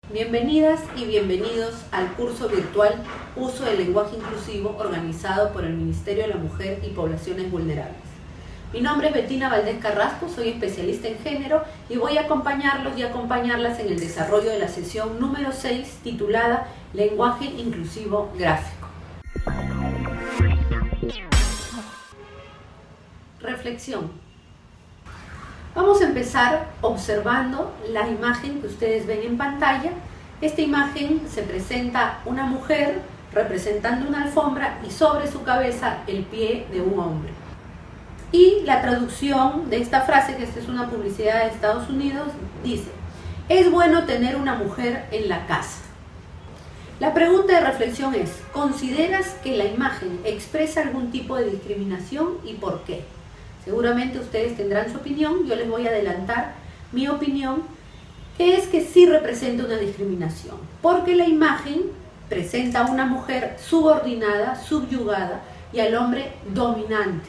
Bienvenidas y bienvenidos al curso virtual Uso del lenguaje inclusivo organizado por el Ministerio de la Mujer y Poblaciones Vulnerables. Mi nombre es Bettina Valdés Carrasco, soy especialista en género y voy a acompañarlos y acompañarlas en el desarrollo de la sesión número 6 titulada Lenguaje inclusivo gráfico. Reflexión. Vamos a empezar observando la imagen que ustedes ven en pantalla. Esta imagen se presenta una mujer representando una alfombra y sobre su cabeza el pie de un hombre. Y la traducción de esta frase, que esta es una publicidad de Estados Unidos, dice: es bueno tener una mujer en la casa. La pregunta de reflexión es: ¿consideras que la imagen expresa algún tipo de discriminación y por qué? Seguramente ustedes tendrán su opinión, yo les voy a adelantar mi opinión, que es que sí representa una discriminación, porque la imagen presenta a una mujer subordinada, subyugada, y al hombre dominante.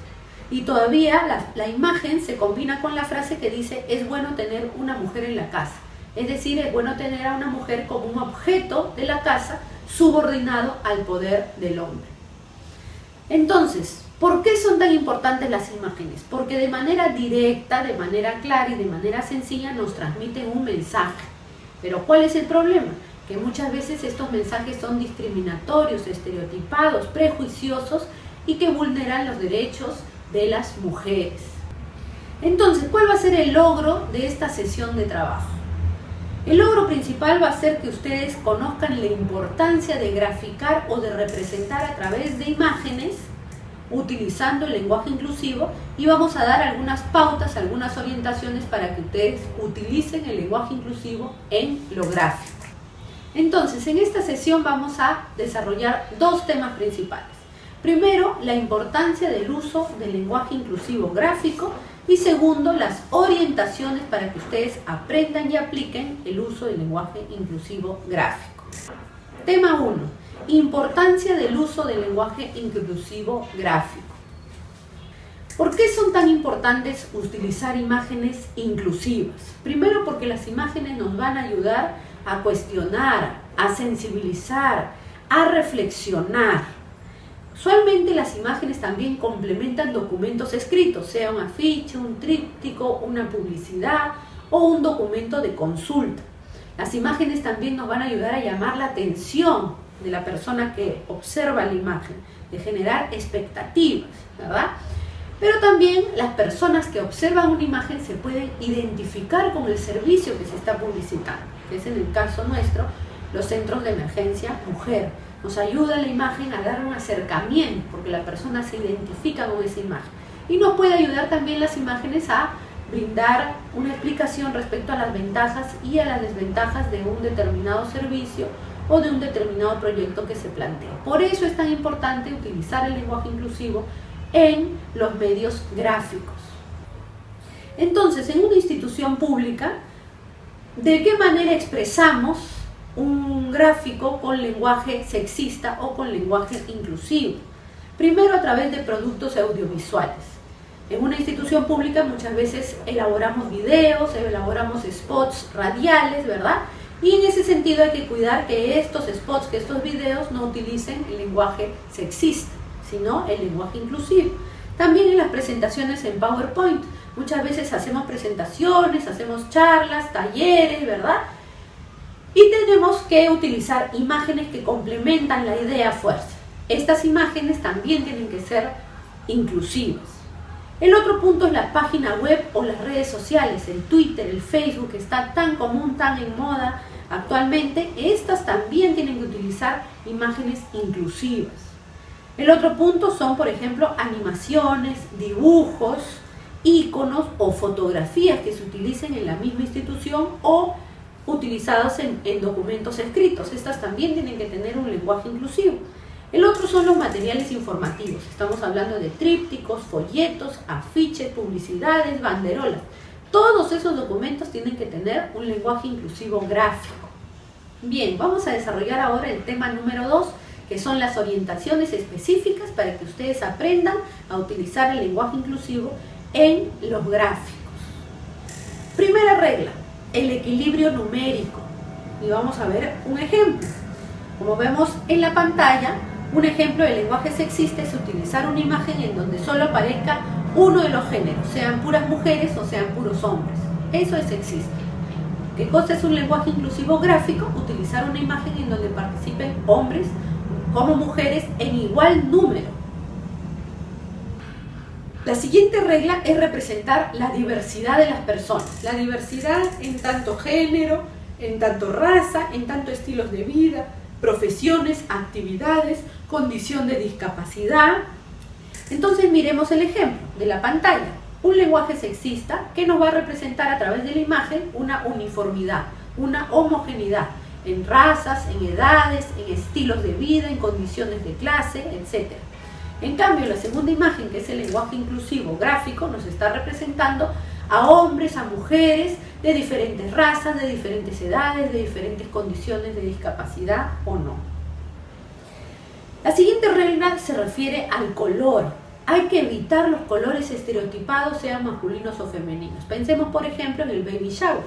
Y todavía la imagen se combina con la frase que dice: es bueno tener una mujer en la casa. Es decir, es bueno tener a una mujer como un objeto de la casa subordinado al poder del hombre. Entonces, ¿por qué son tan importantes las imágenes? Porque de manera directa, de manera clara y de manera sencilla nos transmiten un mensaje. Pero ¿cuál es el problema? Que muchas veces estos mensajes son discriminatorios, estereotipados, prejuiciosos y que vulneran los derechos de las mujeres. Entonces, ¿cuál va a ser el logro de esta sesión de trabajo? El logro principal va a ser que ustedes conozcan la importancia de graficar o de representar a través de imágenes utilizando el lenguaje inclusivo, y vamos a dar algunas pautas, algunas orientaciones para que ustedes utilicen el lenguaje inclusivo en lo gráfico. Entonces, en esta sesión vamos a desarrollar dos temas principales. Primero, la importancia del uso del lenguaje inclusivo gráfico, y segundo, las orientaciones para que ustedes aprendan y apliquen el uso del lenguaje inclusivo gráfico. Tema 1. Importancia del uso del lenguaje inclusivo gráfico. ¿Por qué son tan importantes utilizar imágenes inclusivas? Primero, porque las imágenes nos van a ayudar a cuestionar, a sensibilizar, a reflexionar. Usualmente las imágenes también complementan documentos escritos, sea un afiche, un tríptico, una publicidad o un documento de consulta. Las imágenes también nos van a ayudar a llamar la atención de la persona que observa la imagen, de generar expectativas, ¿verdad? Pero también las personas que observan una imagen se pueden identificar con el servicio que se está publicitando, que es en el caso nuestro, los centros de emergencia mujer. Nos ayuda la imagen a dar un acercamiento, porque la persona se identifica con esa imagen. Y nos puede ayudar también las imágenes a brindar una explicación respecto a las ventajas y a las desventajas de un determinado servicio o de un determinado proyecto que se plantea. Por eso es tan importante utilizar el lenguaje inclusivo en los medios gráficos. Entonces, en una institución pública, ¿de qué manera expresamos un gráfico con lenguaje sexista o con lenguaje inclusivo? Primero, a través de productos audiovisuales. En una institución pública muchas veces elaboramos videos, elaboramos spots radiales, ¿verdad? Y en ese sentido hay que cuidar que estos spots, que estos videos no utilicen el lenguaje sexista, sino el lenguaje inclusivo. También en las presentaciones en PowerPoint, muchas veces hacemos presentaciones, hacemos charlas, talleres, ¿verdad? Y tenemos que utilizar imágenes que complementan la idea fuerza. Estas imágenes también tienen que ser inclusivas. El otro punto es la página web o las redes sociales, el Twitter, el Facebook, que está tan común, tan en moda actualmente. Estas también tienen que utilizar imágenes inclusivas. El otro punto son, por ejemplo, animaciones, dibujos, iconos o fotografías que se utilicen en la misma institución o utilizadas en documentos escritos. Estas también tienen que tener un lenguaje inclusivo. El otro son los materiales informativos. Estamos hablando de trípticos, folletos, afiches, publicidades, banderolas. Todos esos documentos tienen que tener un lenguaje inclusivo gráfico. Bien, vamos a desarrollar ahora el tema número 2, que son las orientaciones específicas para que ustedes aprendan a utilizar el lenguaje inclusivo en los gráficos. Primera regla: el equilibrio numérico. y vamos a ver un ejemplo. Como vemos en la pantalla, un ejemplo de lenguaje sexista es utilizar una imagen en donde solo aparezca uno de los géneros, sean puras mujeres o sean puros hombres. Eso es sexista. ¿Qué cosa es un lenguaje inclusivo gráfico? Utilizar una imagen en donde participen hombres como mujeres en igual número. La siguiente regla es representar la diversidad de las personas. La diversidad en tanto género, en tanto raza, en tanto estilos de vida, profesiones, actividades, condición de discapacidad. Entonces miremos el ejemplo de la pantalla. Un lenguaje sexista que nos va a representar a través de la imagen una uniformidad, una homogeneidad en razas, en edades, en estilos de vida, en condiciones de clase, etc. En cambio, la segunda imagen, que es el lenguaje inclusivo gráfico, nos está representando a hombres, a mujeres de diferentes razas, de diferentes edades, de diferentes condiciones de discapacidad o no. La siguiente regla se refiere al color. Hay que evitar los colores estereotipados, sean masculinos o femeninos. Pensemos, por ejemplo, en el baby shower.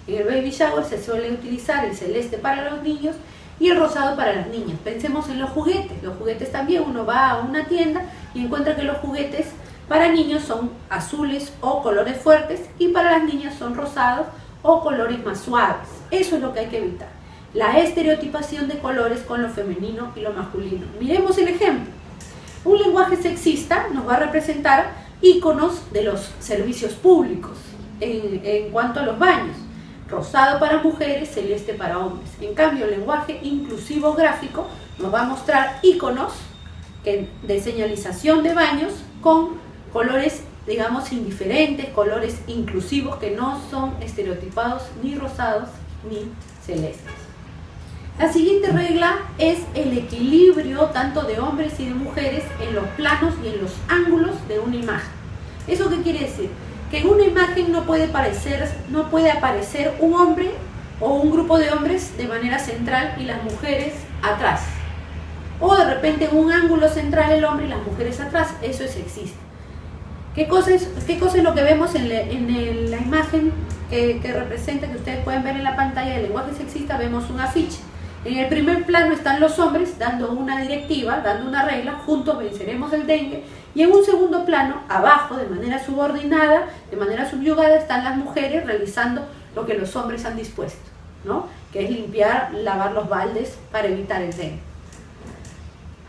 En el baby shower se suele utilizar el celeste para los niños y el rosado para las niñas. Pensemos en los juguetes. Los juguetes también, uno va a una tienda y encuentra que los juguetes para niños son azules o colores fuertes y para las niñas son rosados o colores más suaves. Eso es lo que hay que evitar. La estereotipación de colores con lo femenino y lo masculino. Miremos el ejemplo. Un lenguaje sexista nos va a representar íconos de los servicios públicos en cuanto a los baños. Rosado para mujeres, celeste para hombres. En cambio, el lenguaje inclusivo gráfico nos va a mostrar íconos de señalización de baños con colores, digamos, indiferentes, colores inclusivos que no son estereotipados ni rosados ni celestes. La siguiente regla es el equilibrio tanto de hombres y de mujeres en los planos y en los ángulos de una imagen. ¿Eso qué quiere decir? Que en una imagen no puede aparecer un hombre o un grupo de hombres de manera central y las mujeres atrás. O de repente en un ángulo central el hombre y las mujeres atrás. Eso es sexista. ¿Qué cosa es lo que vemos en la imagen que representa, que ustedes pueden ver en la pantalla del lenguaje sexista? Vemos un afiche. En el primer plano están los hombres dando una directiva, dando una regla: juntos venceremos el dengue. Y en un segundo plano, abajo, de manera subordinada, de manera subyugada, están las mujeres realizando lo que los hombres han dispuesto, ¿no? Que es limpiar, lavar los baldes para evitar el dengue.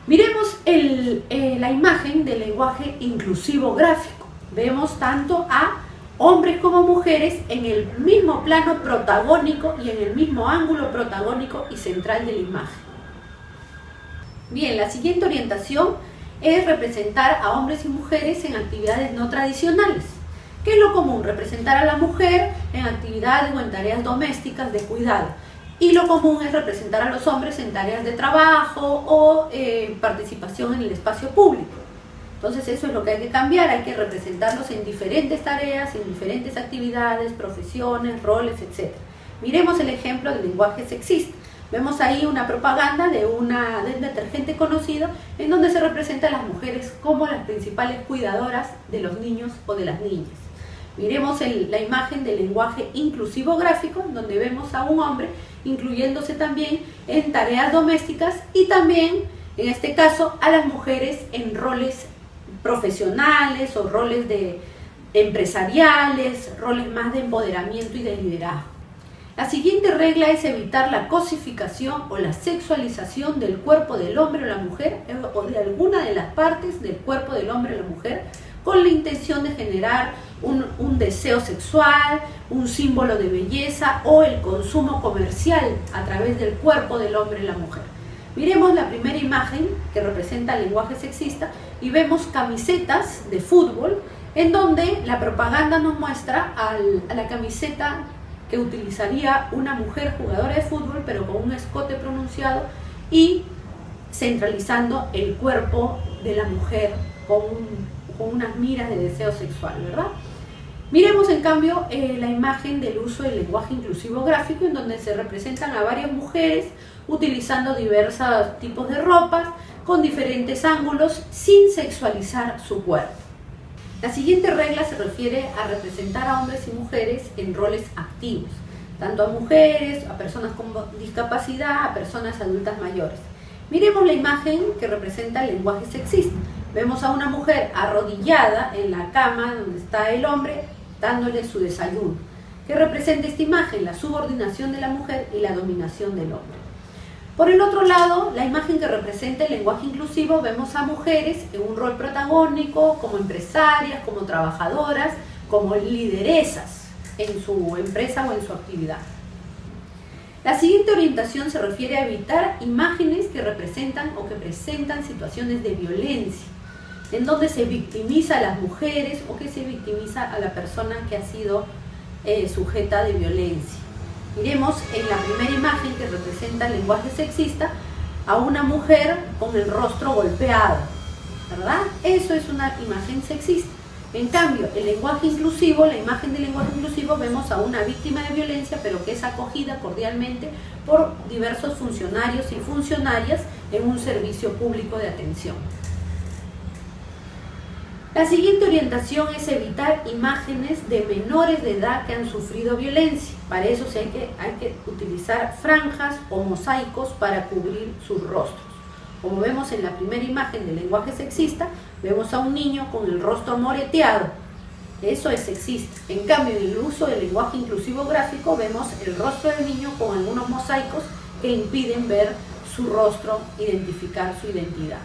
Miremos la imagen del lenguaje inclusivo gráfico. Vemos tanto a hombres como mujeres en el mismo plano protagónico y en el mismo ángulo protagónico y central de la imagen. Bien, la siguiente orientación es representar a hombres y mujeres en actividades no tradicionales. ¿Qué es lo común? Representar a la mujer en actividades o en tareas domésticas de cuidado. Y lo común es representar a los hombres en tareas de trabajo o participación en el espacio público. Entonces eso es lo que hay que cambiar, hay que representarlos en diferentes tareas, en diferentes actividades, profesiones, roles, etc. Miremos el ejemplo del lenguaje sexista. Vemos ahí una propaganda de un detergente conocido en donde se representa a las mujeres como las principales cuidadoras de los niños o de las niñas. Miremos la imagen del lenguaje inclusivo gráfico, donde vemos a un hombre incluyéndose también en tareas domésticas y también, en este caso, a las mujeres en roles profesionales o roles empresariales, roles más de empoderamiento y de liderazgo. La siguiente regla es evitar la cosificación o la sexualización del cuerpo del hombre o la mujer o de alguna de las partes del cuerpo del hombre o la mujer con la intención de generar un deseo sexual, un símbolo de belleza o el consumo comercial a través del cuerpo del hombre y la mujer. Miremos la primera imagen que representa el lenguaje sexista y vemos camisetas de fútbol en donde la propaganda nos muestra a la camiseta que utilizaría una mujer jugadora de fútbol, pero con un escote pronunciado y centralizando el cuerpo de la mujer con unas miras de deseo sexual, ¿verdad? Miremos en cambio la imagen del uso del lenguaje inclusivo gráfico, en donde se representan a varias mujeres utilizando diversos tipos de ropas con diferentes ángulos sin sexualizar su cuerpo. La siguiente regla se refiere a representar a hombres y mujeres en roles activos, tanto a mujeres, a personas con discapacidad, a personas adultas mayores. Miremos la imagen que representa el lenguaje sexista. Vemos a una mujer arrodillada en la cama donde está el hombre dándole su desayuno. ¿Qué representa esta imagen? La subordinación de la mujer y la dominación del hombre. Por el otro lado, la imagen que representa el lenguaje inclusivo, vemos a mujeres en un rol protagónico, como empresarias, como trabajadoras, como lideresas en su empresa o en su actividad. La siguiente orientación se refiere a evitar imágenes que representan o que presentan situaciones de violencia, en donde se victimiza a las mujeres o que se victimiza a la persona que ha sido sujeta de violencia. Miremos en la primera imagen que representa el lenguaje sexista a una mujer con el rostro golpeado, ¿verdad? Eso es una imagen sexista. En cambio, el lenguaje inclusivo, la imagen del lenguaje inclusivo, vemos a una víctima de violencia, pero que es acogida cordialmente por diversos funcionarios y funcionarias en un servicio público de atención. La siguiente orientación es evitar imágenes de menores de edad que han sufrido violencia. Para eso hay que utilizar franjas o mosaicos para cubrir sus rostros. Como vemos en la primera imagen del lenguaje sexista, vemos a un niño con el rostro moreteado. Eso es sexista. En cambio, en el uso del lenguaje inclusivo gráfico, vemos el rostro del niño con algunos mosaicos que impiden ver su rostro, identificar su identidad.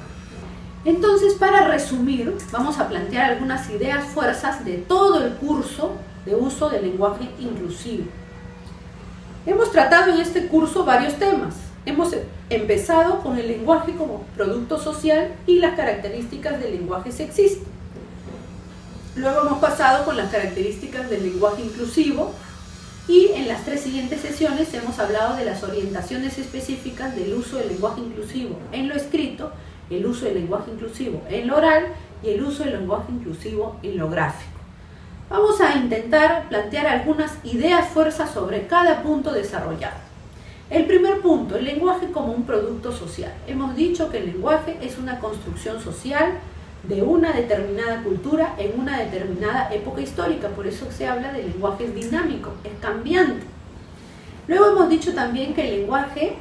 Entonces, para resumir, vamos a plantear algunas ideas fuerzas de todo el curso de uso del lenguaje inclusivo. Hemos tratado en este curso varios temas. Hemos empezado con el lenguaje como producto social y las características del lenguaje sexista. Luego hemos pasado con las características del lenguaje inclusivo y en las 3 siguientes sesiones hemos hablado de las orientaciones específicas del uso del lenguaje inclusivo en lo escrito, el uso del lenguaje inclusivo en lo oral y el uso del lenguaje inclusivo en lo gráfico. Vamos a intentar plantear algunas ideas fuerzas sobre cada punto desarrollado. El primer punto, el lenguaje como un producto social. Hemos dicho que el lenguaje es una construcción social de una determinada cultura en una determinada época histórica, por eso se habla de lenguaje dinámico, es cambiante. Luego hemos dicho también que el lenguaje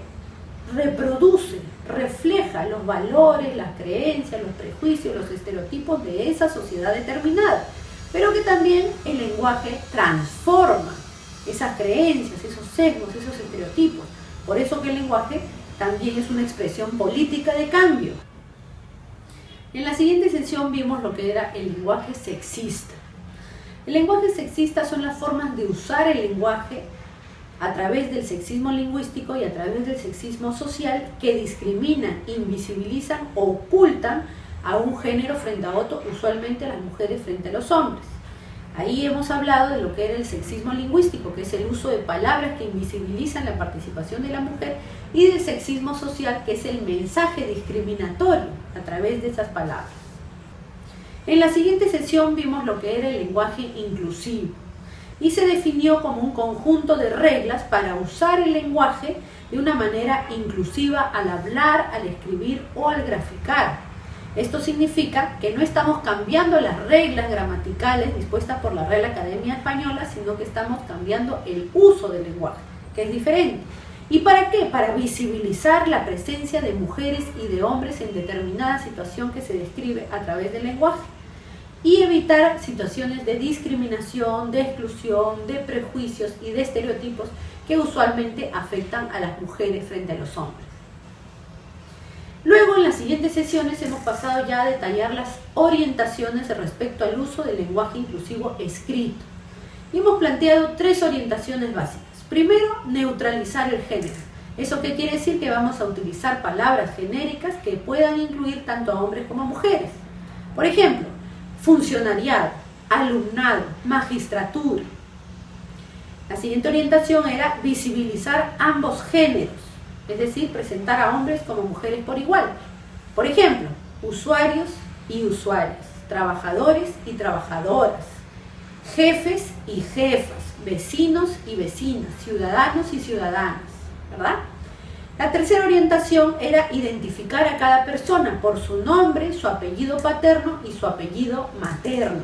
reproduce, refleja los valores, las creencias, los prejuicios, los estereotipos de esa sociedad determinada, pero que también el lenguaje transforma esas creencias, esos sesgos, esos estereotipos. Por eso que el lenguaje también es una expresión política de cambio. En la siguiente sesión vimos lo que era el lenguaje sexista. El lenguaje sexista son las formas de usar el lenguaje a través del sexismo lingüístico y a través del sexismo social que discriminan, invisibilizan o ocultan a un género frente a otro, usualmente a las mujeres frente a los hombres. Ahí hemos hablado de lo que era el sexismo lingüístico, que es el uso de palabras que invisibilizan la participación de la mujer, y del sexismo social, que es el mensaje discriminatorio a través de esas palabras. En la siguiente sesión vimos lo que era el lenguaje inclusivo y se definió como un conjunto de reglas para usar el lenguaje de una manera inclusiva al hablar, al escribir o al graficar. Esto significa que no estamos cambiando las reglas gramaticales dispuestas por la Real Academia Española, sino que estamos cambiando el uso del lenguaje, que es diferente. ¿Y para qué? Para visibilizar la presencia de mujeres y de hombres en determinada situación que se describe a través del lenguaje y evitar situaciones de discriminación, de exclusión, de prejuicios y de estereotipos que usualmente afectan a las mujeres frente a los hombres. Luego, en las siguientes sesiones hemos pasado ya a detallar las orientaciones respecto al uso del lenguaje inclusivo escrito. Y hemos planteado 3 orientaciones básicas. Primero, neutralizar el género. ¿Eso qué quiere decir? Que vamos a utilizar palabras genéricas que puedan incluir tanto a hombres como a mujeres. Por ejemplo, funcionariado, alumnado, magistratura. La siguiente orientación era visibilizar ambos géneros, es decir, presentar a hombres como mujeres por igual. Por ejemplo, usuarios y usuarias, trabajadores y trabajadoras, jefes y jefas, vecinos y vecinas, ciudadanos y ciudadanas, ¿verdad? La tercera orientación era identificar a cada persona por su nombre, su apellido paterno y su apellido materno.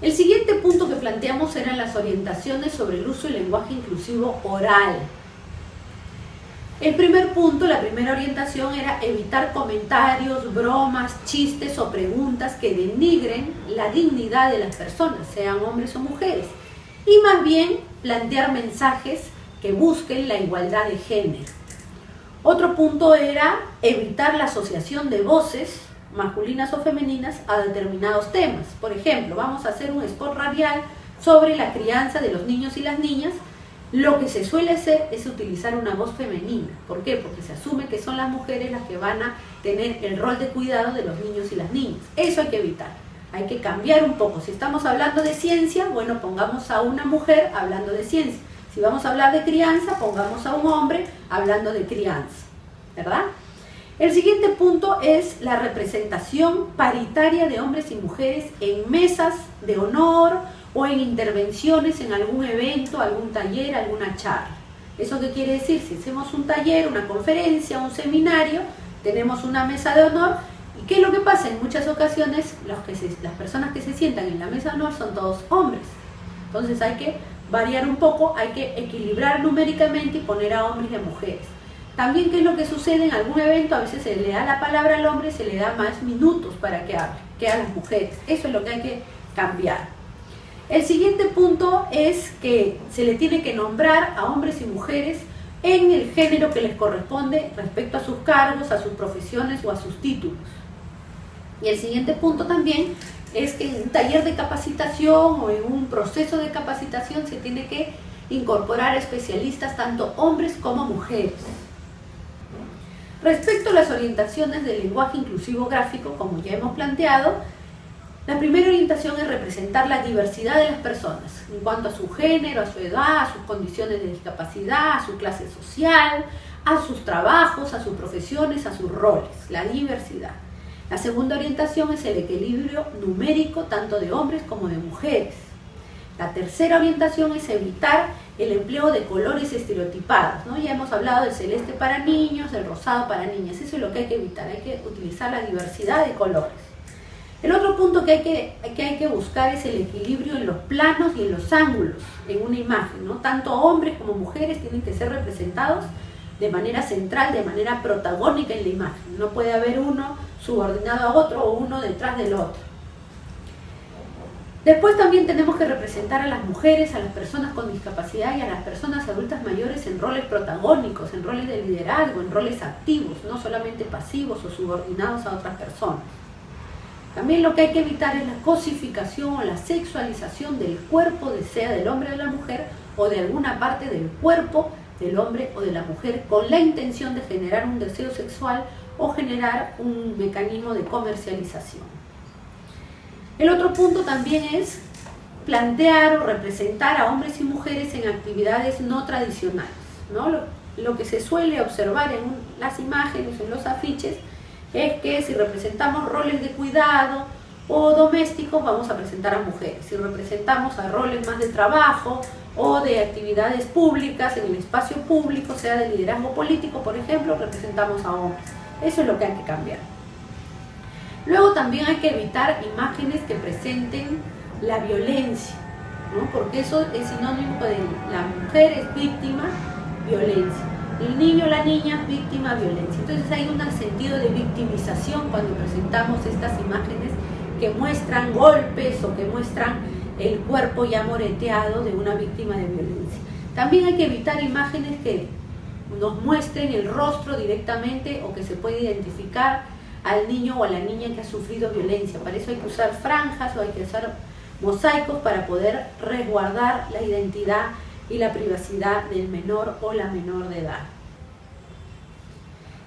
El siguiente punto que planteamos eran las orientaciones sobre el uso del lenguaje inclusivo oral. El primer punto, la primera orientación era evitar comentarios, bromas, chistes o preguntas que denigren la dignidad de las personas, sean hombres o mujeres, y más bien plantear mensajes que busquen la igualdad de género. Otro punto era evitar la asociación de voces masculinas o femeninas a determinados temas. Por ejemplo, vamos a hacer un spot radial sobre la crianza de los niños y las niñas. Lo que se suele hacer es utilizar una voz femenina. ¿Por qué? Porque se asume que son las mujeres las que van a tener el rol de cuidado de los niños y las niñas. Eso hay que evitar. Hay que cambiar un poco. Si estamos hablando de ciencia, bueno, pongamos a una mujer hablando de ciencia. Si vamos a hablar de crianza, pongamos a un hombre hablando de crianza, ¿verdad? El siguiente punto es la representación paritaria de hombres y mujeres en mesas de honor o en intervenciones en algún evento, algún taller, alguna charla. ¿Eso qué quiere decir? Si hacemos un taller, una conferencia, un seminario, tenemos una mesa de honor. ¿Y qué es lo que pasa? En muchas ocasiones las personas que se sientan en la mesa de honor son todos hombres. Entonces hay que variar un poco, hay que equilibrar numéricamente y poner a hombres y a mujeres. También, ¿qué es lo que sucede en algún evento? A veces se le da la palabra al hombre y se le da más minutos para que hable, que a las mujeres. Eso es lo que hay que cambiar. El siguiente punto es que se le tiene que nombrar a hombres y mujeres en el género que les corresponde respecto a sus cargos, a sus profesiones o a sus títulos. Y el siguiente punto también es que en un taller de capacitación o en un proceso de capacitación se tiene que incorporar especialistas tanto hombres como mujeres. Respecto a las orientaciones del lenguaje inclusivo gráfico, como ya hemos planteado, la primera orientación es representar la diversidad de las personas en cuanto a su género, a su edad, a sus condiciones de discapacidad, a su clase social, a sus trabajos, a sus profesiones, a sus roles, la diversidad. La segunda orientación es el equilibrio numérico tanto de hombres como de mujeres. La tercera orientación es evitar el empleo de colores estereotipados, ¿no? Ya hemos hablado del celeste para niños, del rosado para niñas. Eso es lo que hay que evitar, hay que utilizar la diversidad de colores. El otro punto que hay que buscar es el equilibrio en los planos y en los ángulos en una imagen, ¿no? Tanto hombres como mujeres tienen que ser representados de manera central, de manera protagónica en la imagen. No puede haber uno subordinado a otro o uno detrás del otro. Después también tenemos que representar a las mujeres, a las personas con discapacidad y a las personas adultas mayores en roles protagónicos, en roles de liderazgo, en roles activos, no solamente pasivos o subordinados a otras personas. También lo que hay que evitar es la cosificación o la sexualización del cuerpo, sea del hombre o de la mujer, o de alguna parte del cuerpo del hombre o de la mujer, con la intención de generar un deseo sexual o generar un mecanismo de comercialización. El otro punto también es plantear o representar a hombres y mujeres en actividades no tradicionales, ¿no? Lo que se suele observar en las imágenes, en los afiches, es que si representamos roles de cuidado o domésticos, vamos a presentar a mujeres. Si representamos a roles más de trabajo o de actividades públicas en el espacio público, sea de liderazgo político, por ejemplo, representamos a hombres. Eso es lo que hay que cambiar. Luego también hay que evitar imágenes que presenten la violencia, ¿no? Porque eso es sinónimo de la mujer es víctima, violencia. El niño o la niña, víctima, violencia. Entonces hay un sentido de victimización cuando presentamos estas imágenes que muestran golpes o que muestran el cuerpo ya moreteado de una víctima de violencia. También hay que evitar imágenes que nos muestren el rostro directamente o que se puede identificar al niño o a la niña que ha sufrido violencia. Para eso hay que usar franjas o hay que usar mosaicos para poder resguardar la identidad y la privacidad del menor o la menor de edad.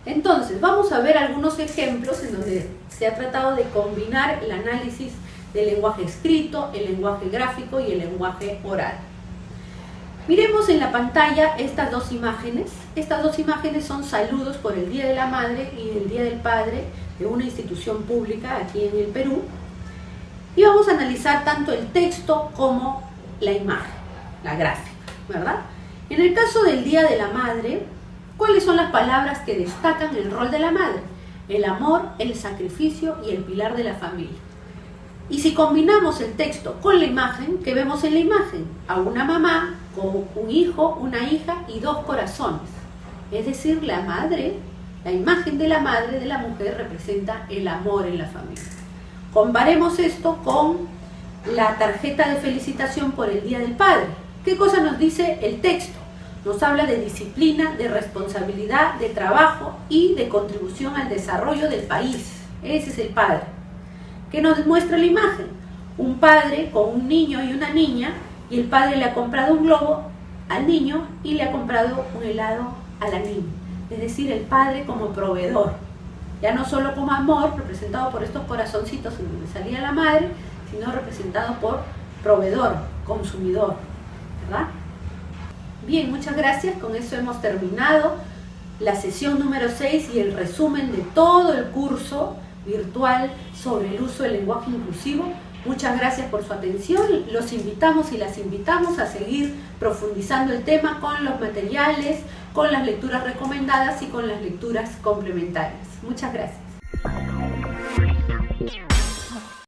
Entonces, vamos a ver algunos ejemplos en donde se ha tratado de combinar el análisis del lenguaje escrito, el lenguaje gráfico y el lenguaje oral. Miremos en la pantalla estas dos imágenes. Estas dos imágenes son saludos por el Día de la Madre y el Día del Padre de una institución pública aquí en el Perú. Y vamos a analizar tanto el texto como la imagen, la gráfica, ¿verdad? En el caso del Día de la Madre, ¿cuáles son las palabras que destacan el rol de la madre? El amor, el sacrificio y el pilar de la familia. Y si combinamos el texto con la imagen, ¿qué vemos en la imagen? A una mamá con un hijo, una hija y dos corazones. Es decir, la madre, la imagen de la madre de la mujer representa el amor en la familia. Comparemos esto con la tarjeta de felicitación por el Día del Padre. ¿Qué cosa nos dice el texto? Nos habla de disciplina, de responsabilidad, de trabajo y de contribución al desarrollo del país. Ese es el padre. ¿Qué nos muestra la imagen? Un padre con un niño y una niña, y el padre le ha comprado un globo al niño y le ha comprado un helado a la niña. Es decir, el padre como proveedor. Ya no solo como amor, representado por estos corazoncitos en donde salía la madre, sino representado por proveedor, consumidor, ¿verdad? Bien, muchas gracias. Con eso hemos terminado la sesión número 6 y el resumen de todo el curso virtual sobre el uso del lenguaje inclusivo. Muchas gracias por su atención. Los invitamos y las invitamos a seguir profundizando el tema con los materiales, con las lecturas recomendadas y con las lecturas complementarias. Muchas gracias.